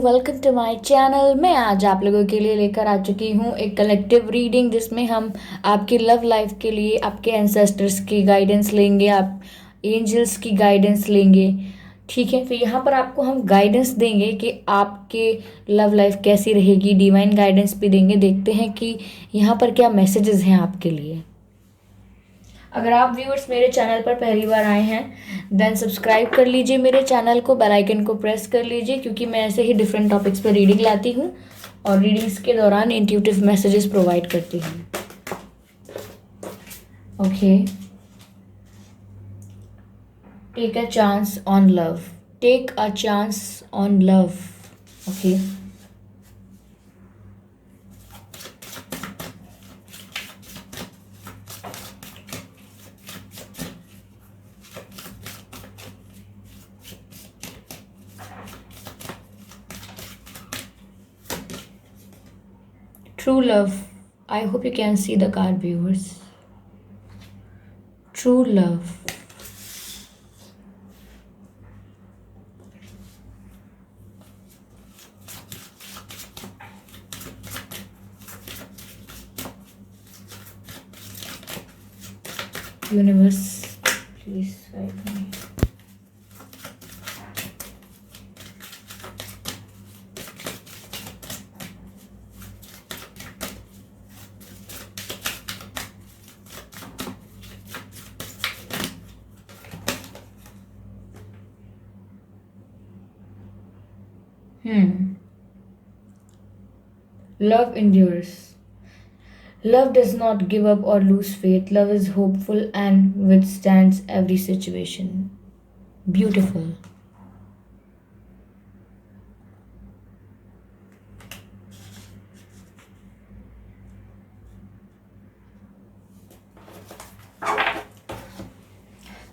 Welcome to my channel. मैं आज आप लोगों के लिए लेकर आ चुकी हूँ एक कलेक्टिव रीडिंग, जिसमें हम आपकी लव लाइफ के लिए आपके एंसेस्टर्स की गाइडेंस लेंगे, आप एंजल्स की गाइडेंस लेंगे। ठीक है, तो यहाँ पर आपको हम गाइडेंस देंगे कि आपके लव लाइफ कैसी रहेगी, डिवाइन गाइडेंस भी देंगे। देखते हैं कि यहाँ पर क्या मैसेजेस हैं आपके लिए। अगर आप व्यूअर्स मेरे चैनल पर पहली बार आए हैं देन सब्सक्राइब कर लीजिए मेरे चैनल को, बेल आइकन को प्रेस कर लीजिए, क्योंकि मैं ऐसे ही डिफरेंट टॉपिक्स पर रीडिंग लाती हूँ और रीडिंग्स के दौरान इंट्यूटिव मैसेजेस प्रोवाइड करती हूँ। Okay, take a chance on love. Take a chance on love. Okay, true love. I hope you can see the card, viewers. True love. Universe, please guide me. Love endures. Love does not give up or lose faith. Love is hopeful and withstands every situation. Beautiful.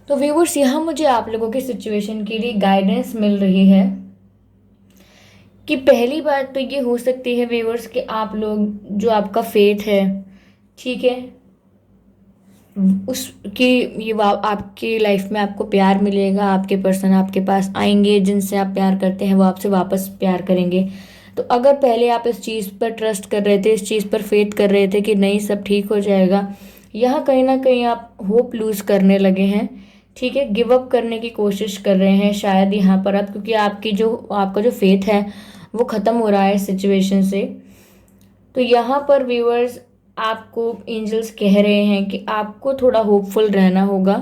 तो viewers, यहाँ मुझे आप लोगों की situation के लिए guidance मिल रही है कि पहली बात तो ये हो सकती है व्यूवर्स कि आप लोग जो आपका फेथ है, ठीक है, उसकी ये आपकी लाइफ में आपको प्यार मिलेगा। आपके पर्सन आपके पास आएंगे, जिनसे आप प्यार करते हैं वो आपसे वापस प्यार करेंगे। तो अगर पहले आप इस चीज़ पर ट्रस्ट कर रहे थे, इस चीज़ पर फेथ कर रहे थे कि नहीं सब ठीक हो जाएगा, यहाँ कहीं ना कहीं आप होप लूज़ करने लगे हैं। ठीक है, गिव अप करने की कोशिश कर रहे हैं शायद यहाँ पर आप, क्योंकि आपका जो फेथ है वो ख़त्म हो रहा है सिचुएशन से। तो यहाँ पर व्यूअर्स, आपको एंजल्स कह रहे हैं कि आपको थोड़ा होपफुल रहना होगा।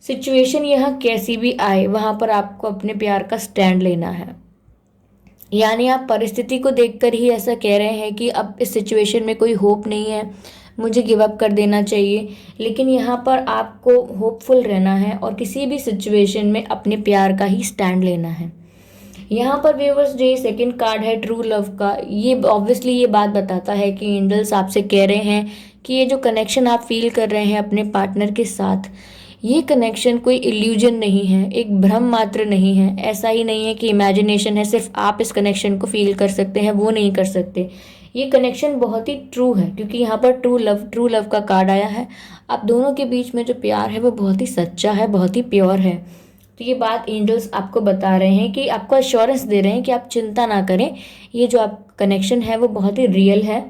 सिचुएशन यहाँ कैसी भी आए, वहाँ पर आपको अपने प्यार का स्टैंड लेना है। यानी आप परिस्थिति को देखकर ही ऐसा कह रहे हैं कि अब इस सिचुएशन में कोई होप नहीं है, मुझे गिव अप कर देना चाहिए। लेकिन यहाँ पर आपको होपफुल रहना है और किसी भी सिचुएशन में अपने प्यार का ही स्टैंड लेना है। यहाँ पर व्यूअर्स, जो ये सेकंड कार्ड है ट्रू लव का, ये ऑब्वियसली ये बात बताता है कि एंजल्स आपसे कह रहे हैं कि ये जो कनेक्शन आप फील कर रहे हैं अपने पार्टनर के साथ, ये कनेक्शन कोई इल्यूजन नहीं है, एक भ्रम मात्र नहीं है। ऐसा ही नहीं है कि इमेजिनेशन है, सिर्फ आप इस कनेक्शन को फील कर सकते हैं, वो नहीं कर सकते। ये कनेक्शन बहुत ही ट्रू है, क्योंकि यहाँ पर ट्रू लव का कार्ड आया है। आप दोनों के बीच में जो प्यार है वो बहुत ही सच्चा है, बहुत ही प्योर है। तो ये बात एंजल्स आपको बता रहे हैं कि आपको अश्योरेंस दे रहे हैं कि आप चिंता ना करें, ये जो आप कनेक्शन है वो बहुत ही रियल है।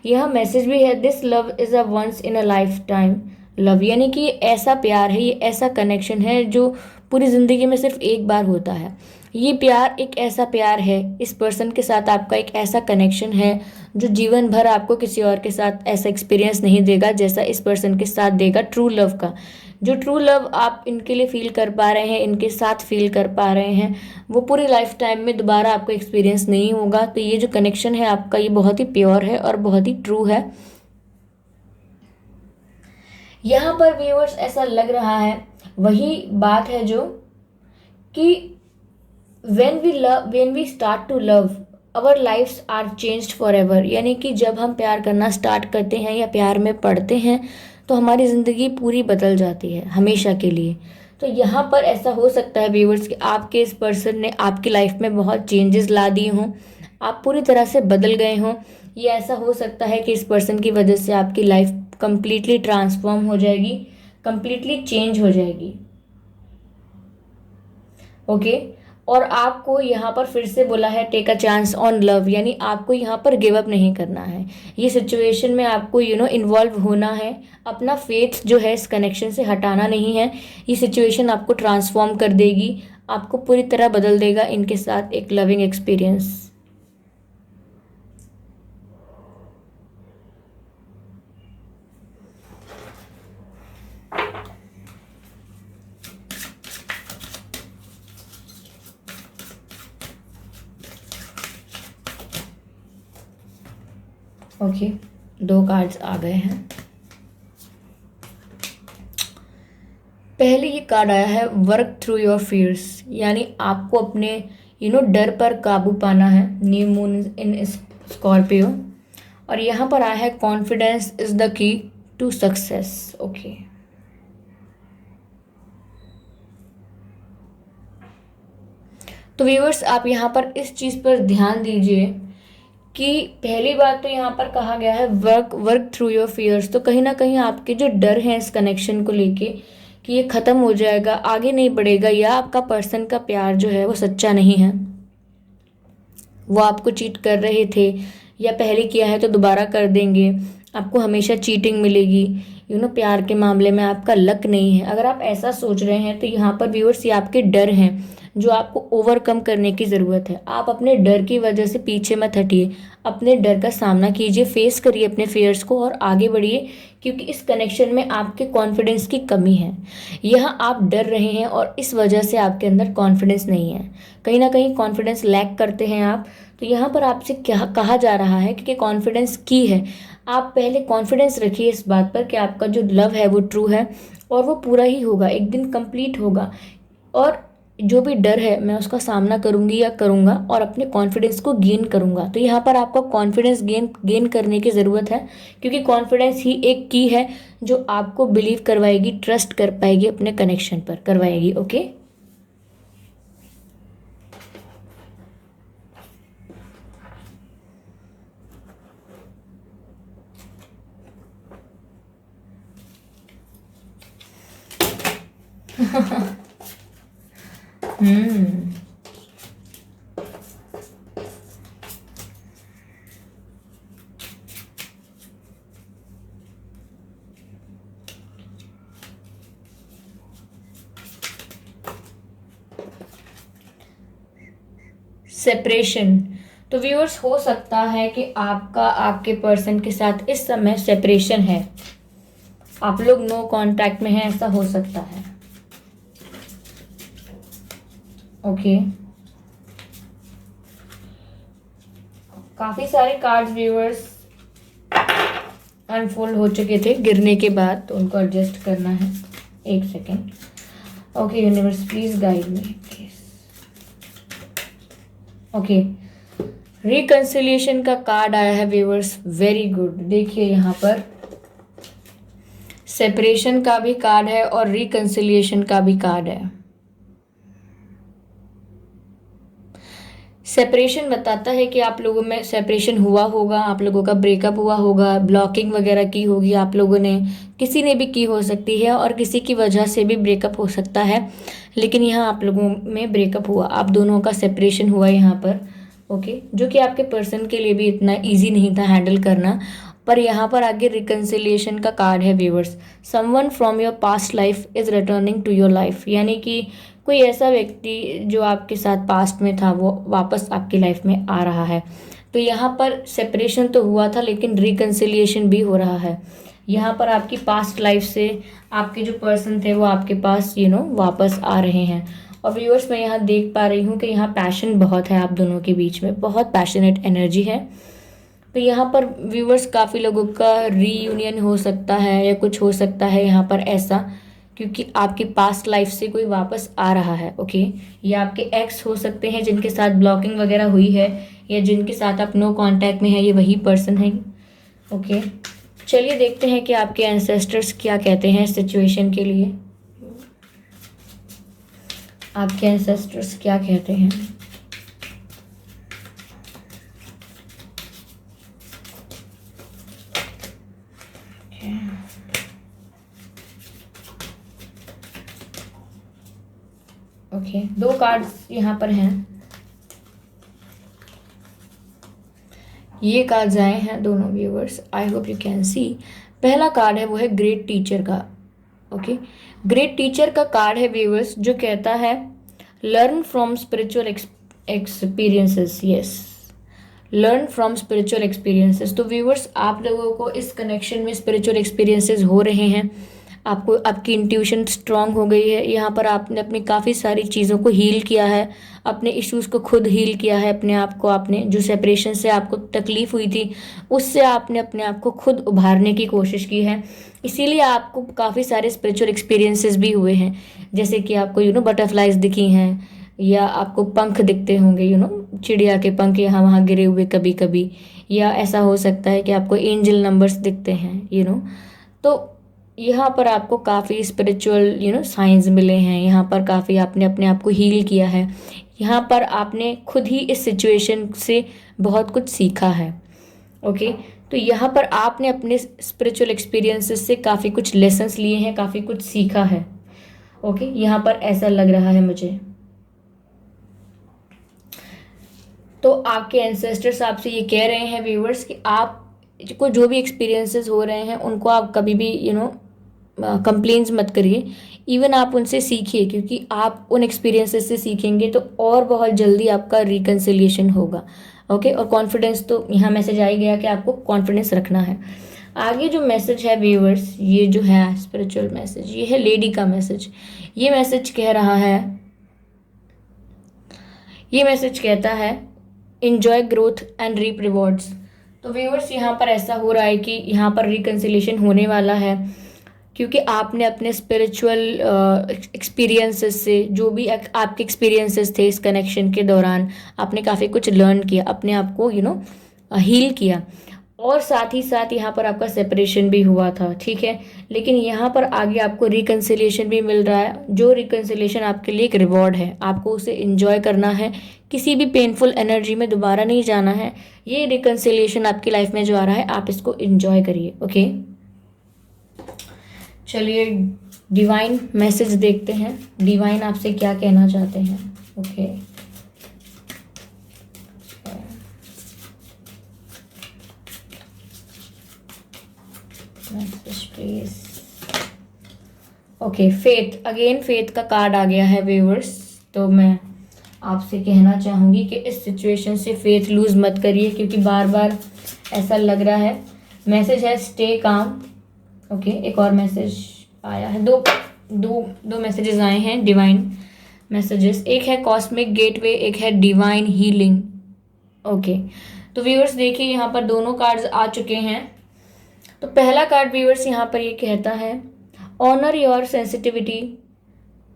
यह मैसेज भी है, this love is a once in a lifetime love, यानी कि ये ऐसा प्यार है, ये ऐसा कनेक्शन है जो पूरी ज़िंदगी में सिर्फ एक बार होता है। ये प्यार एक ऐसा प्यार है, इस पर्सन के साथ आपका एक ऐसा कनेक्शन है जो जीवन भर आपको किसी और के साथ ऐसा एक्सपीरियंस नहीं देगा जैसा इस पर्सन के साथ देगा ट्रू लव का। जो ट्रू लव आप इनके लिए फील कर पा रहे हैं, इनके साथ फील कर पा रहे हैं, वो पूरी लाइफ टाइम में दोबारा आपको एक्सपीरियंस नहीं होगा। तो ये जो कनेक्शन है आपका, ये बहुत ही प्योर है और बहुत ही ट्रू है। यहाँ पर व्यूअर्स ऐसा लग रहा है, वही बात है जो कि when we start to love our lives are changed forever, यानी कि जब हम प्यार करना स्टार्ट करते हैं या प्यार में पड़ते हैं तो हमारी ज़िंदगी पूरी बदल जाती है हमेशा के लिए। तो यहाँ पर ऐसा हो सकता है व्यूअर्स कि आपके इस पर्सन ने आपकी लाइफ में बहुत चेंजेस ला दिए हों, आप पूरी तरह से बदल गए हों। ये ऐसा हो सकता है कि इस पर्सन की वजह से आपकी लाइफ कंप्लीटली ट्रांसफॉर्म हो जाएगी, कंप्लीटली चेंज हो जाएगी। ओके, और आपको यहाँ पर फिर से बोला है take a chance on love, यानी आपको यहाँ पर गिव अप नहीं करना है। ये सिचुएशन में आपको इन्वॉल्व होना है, अपना फेथ जो है इस कनेक्शन से हटाना नहीं है। ये सिचुएशन आपको ट्रांसफॉर्म कर देगी, आपको पूरी तरह बदल देगा इनके साथ एक लविंग एक्सपीरियंस। ओके, 2 कार्ड्स आ गए हैं। पहले ये कार्ड आया है वर्क थ्रू योर फियर्स, यानी आपको अपने डर पर काबू पाना है। New moon in Scorpio. और यहाँ पर आया है confidence is the key to success. Okay, तो व्यूअर्स आप यहाँ पर इस चीज़ पर ध्यान दीजिए कि पहली बात तो यहाँ पर कहा गया है work work through your fears. तो कहीं ना कहीं आपके जो डर हैं इस कनेक्शन को लेके कि ये ख़त्म हो जाएगा, आगे नहीं बढ़ेगा, या आपका पर्सन का प्यार जो है वो सच्चा नहीं है, वो आपको चीट कर रहे थे या पहले किया है तो दोबारा कर देंगे, आपको हमेशा चीटिंग मिलेगी, प्यार के मामले में आपका लक नहीं है। अगर आप ऐसा सोच रहे हैं तो यहाँ पर व्यूअर्स ये आपके डर हैं जो आपको ओवरकम करने की ज़रूरत है। आप अपने डर की वजह से पीछे मत हटिए, अपने डर का सामना कीजिए, फेस करिए अपने फेयर्स को और आगे बढ़िए, क्योंकि इस कनेक्शन में आपके कॉन्फिडेंस की कमी है। यहाँ आप डर रहे हैं और इस वजह से आपके अंदर कॉन्फिडेंस नहीं है, कहीं ना कहीं कॉन्फिडेंस लैक करते हैं आप। तो यहाँ पर आपसे क्या कहा जा रहा है कि कॉन्फिडेंस की है, आप पहले कॉन्फिडेंस रखिए इस बात पर कि आपका जो लव है वो ट्रू है और वो पूरा ही होगा, एक दिन कंप्लीट होगा। और जो भी डर है मैं उसका सामना करूंगी या करूंगा और अपने कॉन्फिडेंस को गेन करूंगा। तो यहाँ पर आपको कॉन्फिडेंस गेन करने की ज़रूरत है, क्योंकि कॉन्फिडेंस ही एक की है जो आपको बिलीव करवाएगी, ट्रस्ट कर पाएगी, अपने कनेक्शन पर करवाएगी। ओके, हम्म, सेपरेशन। तो व्यूअर्स हो सकता है कि आपका आपके पर्सन के साथ इस समय सेपरेशन है, आप लोग नो कांटेक्ट में हैं, ऐसा हो सकता है। ओके, काफी सारे कार्ड्स व्यूअर्स अनफोल्ड हो चुके थे गिरने के बाद, तो उनको एडजस्ट करना है। एक second. Okay universe please guide me please. Okay, reconciliation का कार्ड आया है व्यूअर्स, वेरी गुड। देखिए यहाँ पर सेपरेशन का भी कार्ड है और रिकंसिलिएशन का भी कार्ड है। सेपरेशन बताता है कि आप लोगों में सेपरेशन हुआ होगा, आप लोगों का ब्रेकअप हुआ होगा, ब्लॉकिंग वगैरह की होगी आप लोगों ने, किसी ने भी की हो सकती है और किसी की वजह से भी ब्रेकअप हो सकता है। लेकिन यहाँ आप लोगों में ब्रेकअप हुआ, आप दोनों का सेपरेशन हुआ यहाँ पर। ओके, जो कि आपके पर्सन के लिए भी इतना ईजी नहीं था हैंडल करना। पर यहाँ पर आगे रिकन्सिलिएशन का कार्ड है viewers. Someone from your past life is returning to your life, यानी कि कोई ऐसा व्यक्ति जो आपके साथ पास्ट में था वो वापस आपकी लाइफ में आ रहा है। तो यहाँ पर सेपरेशन तो हुआ था लेकिन रिकन्सिलिएशन भी हो रहा है। यहाँ पर आपकी पास्ट लाइफ से आपके जो पर्सन थे वो आपके पास वापस आ रहे हैं। और व्यूअर्स मैं यहाँ देख पा रही हूँ कि यहाँ पैशन बहुत है आप दोनों के बीच में, बहुत पैशनेट एनर्जी है। तो यहाँ पर व्यूअर्स काफ़ी लोगों का रीयूनियन हो सकता है या कुछ हो सकता है यहाँ पर ऐसा, क्योंकि आपकी पास्ट लाइफ से कोई वापस आ रहा है। ओके, या आपके एक्स हो सकते हैं जिनके साथ ब्लॉकिंग वगैरह हुई है या जिनके साथ आप नो कांटेक्ट में है, ये वही पर्सन है। ओके, चलिए देखते हैं कि आपके एंसेस्टर्स क्या कहते हैं सिचुएशन के लिए। आपके एंसेस्टर्स क्या कहते हैं। ओके, 2 कार्ड्स यहाँ पर हैं, ये कार्ड्स आए हैं दोनों viewers, I hope you can see. पहला कार्ड है वो है ग्रेट टीचर का। ओके, ग्रेट टीचर का कार्ड है व्यूअर्स, जो कहता है learn from spiritual experiences. Yes, learn from spiritual experiences. तो व्यूअर्स, आप लोगों को इस कनेक्शन में स्पिरिचुअल एक्सपीरियंसेस हो रहे हैं, आपको आपकी इंट्यूशन स्ट्रांग हो गई है। यहाँ पर आपने अपनी काफ़ी सारी चीज़ों को हील किया है, अपने इश्यूज़ को खुद हील किया है, अपने आप को आपने, जो सेपरेशन से आपको तकलीफ़ हुई थी उससे आपने अपने आप को खुद उभारने की कोशिश की है। इसीलिए आपको काफ़ी सारे स्पिरिचुअल एक्सपीरियंसेस भी हुए हैं, जैसे कि आपको बटरफ्लाइज दिखी हैं, या आपको पंख दिखते होंगे, चिड़िया के पंख यहाँ वहाँ गिरे हुए कभी कभी, या ऐसा हो सकता है कि आपको एंजल नंबर्स दिखते हैं। तो यहाँ पर आपको काफ़ी स्पिरिचुअल साइंस मिले हैं, यहाँ पर काफ़ी आपने अपने आप को हील किया है, यहाँ पर आपने खुद ही इस सिचुएशन से बहुत कुछ सीखा है। ओके, तो यहाँ पर आपने अपने स्पिरिचुअल एक्सपीरियंसेस से काफ़ी कुछ लेसन्स लिए हैं, काफ़ी कुछ सीखा है। ओके, यहाँ पर ऐसा लग रहा है मुझे। तो आपके एंसेस्टर्स आपसे ये कह रहे हैं व्यूअर्स कि आप को जो भी एक्सपीरियंसेस हो रहे हैं उनको आप कभी भी कंप्लेंट्स मत करिए, इवन आप उनसे सीखिए, क्योंकि आप उन एक्सपीरियंसेस से सीखेंगे तो और बहुत जल्दी आपका रिकन्सिलिएशन होगा। ओके, और कॉन्फिडेंस, तो यहाँ मैसेज आ ही गया कि आपको कॉन्फिडेंस रखना है। आगे जो मैसेज है व्यूअर्स, ये जो है स्पिरिचुअल मैसेज, ये है लेडी का मैसेज। ये मैसेज कह रहा है, ये मैसेज कहता है enjoy growth and reap rewards। तो व्यूअर्स, यहाँ पर ऐसा हो रहा है कि यहाँ पर रिकन्सिलेशन होने वाला है, क्योंकि आपने अपने स्पिरिचुअल एक्सपीरियंसेस से, जो भी आपके एक्सपीरियंसेस थे इस कनेक्शन के दौरान, आपने काफ़ी कुछ लर्न किया, अपने आप को हील किया, और साथ ही साथ यहाँ पर आपका सेपरेशन भी हुआ था, ठीक है। लेकिन यहाँ पर आगे आपको रिकन्सिलिएशन भी मिल रहा है, जो रिकन्सिलिएशन आपके लिए एक रिवॉर्ड है, आपको उसे एंजॉय करना है, किसी भी पेनफुल एनर्जी में दोबारा नहीं जाना है। ये रिकन्सिलिएशन आपकी लाइफ में जो आ रहा है, आप इसको एंजॉय करिए। ओके, चलिए डिवाइन मैसेज देखते हैं, डिवाइन आपसे क्या कहना चाहते हैं। Okay, okay, faith, again faith का कार्ड आ गया है व्यूअर्स। तो मैं आपसे कहना चाहूँगी कि इस सिचुएशन से फेथ लूज़ मत करिए, क्योंकि बार बार ऐसा लग रहा है। मैसेज है स्टे काम। ओके, एक और मैसेज आया है, दो मैसेजेस आए हैं डिवाइन मैसेजेस, एक है कॉस्मिक गेटवे, एक है डिवाइन हीलिंग। ओके, तो व्यूअर्स देखिए, यहाँ पर दोनों कार्ड्स आ चुके हैं। तो पहला कार्ड व्यूअर्स यहाँ पर ये कहता है honour your sensitivity.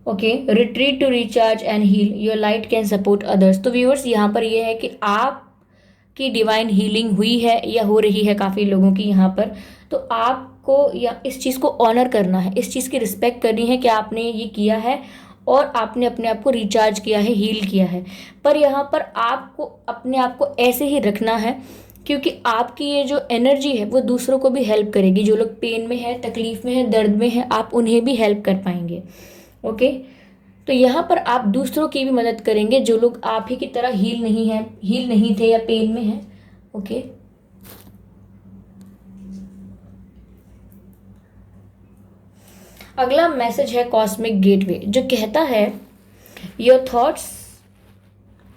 Okay, retreat to recharge and heal, your light can support others. तो व्यूअर्स, यहाँ पर ये है कि आपकी डिवाइन हीलिंग हुई है या हो रही है काफ़ी लोगों की यहाँ पर, तो आपको या इस चीज़ को ऑनर करना है, इस चीज़ की रिस्पेक्ट करनी है कि आपने ये किया है और आपने अपने आप को रिचार्ज किया है, हील किया है। पर यहाँ पर आपको अपने आप को ऐसे ही रखना है, क्योंकि आपकी ये जो एनर्जी है वो दूसरों को भी हेल्प करेगी। जो लोग पेन में है, तकलीफ में है, दर्द में है, आप उन्हें भी हेल्प कर पाएंगे। ओके, तो यहाँ पर आप दूसरों की भी मदद करेंगे, जो लोग आप ही की तरह हील नहीं थे या पेन में हैं। ओके, अगला मैसेज है कॉस्मिक गेटवे, जो कहता है your thoughts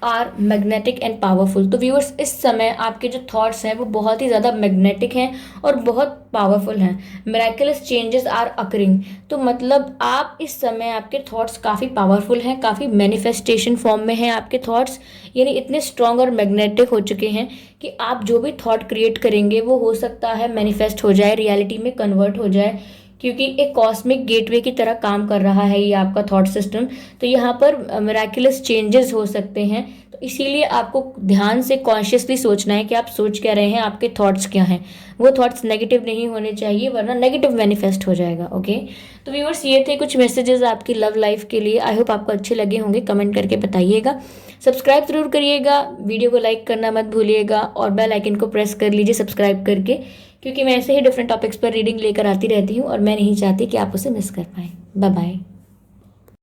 are magnetic and powerful. तो व्यूअर्स, इस समय आपके जो थॉट्स हैं वो बहुत ही ज़्यादा मैग्नेटिक हैं और बहुत पावरफुल हैं। Miraculous changes are occurring. तो मतलब आप इस समय, आपके थॉट्स काफ़ी पावरफुल हैं, काफ़ी मैनिफेस्टेशन फॉर्म में हैं आपके थॉट्स, यानी इतने स्ट्रॉन्ग और मैग्नेटिक हो चुके हैं कि आप जो भी थॉट क्रिएट करेंगे वो हो सकता है मैनिफेस्ट हो जाए, रियलिटी में कन्वर्ट हो जाए, क्योंकि एक कॉस्मिक गेटवे की तरह काम कर रहा है ये आपका थॉट सिस्टम। तो यहाँ पर मिरेकलस चेंजेस हो सकते हैं। तो इसीलिए आपको ध्यान से कॉन्शियसली सोचना है कि आप सोच क्या रहे हैं, आपके थॉट्स क्या हैं। वो थॉट्स नेगेटिव नहीं होने चाहिए, वरना नेगेटिव मैनिफेस्ट हो जाएगा। ओके, तो व्यूअर्स, ये थे कुछ मैसेजेस आपकी लव लाइफ के लिए। आई होप आपको अच्छे लगे होंगे, कमेंट करके बताइएगा। सब्सक्राइब जरूर करिएगा, वीडियो को लाइक करना मत भूलिएगा, और बेल आइकन को प्रेस कर लीजिए सब्सक्राइब करके, क्योंकि मैं ऐसे ही डिफरेंट टॉपिक्स पर रीडिंग लेकर आती रहती हूँ और मैं नहीं चाहती कि आप उसे मिस कर पाएँ। Bye bye.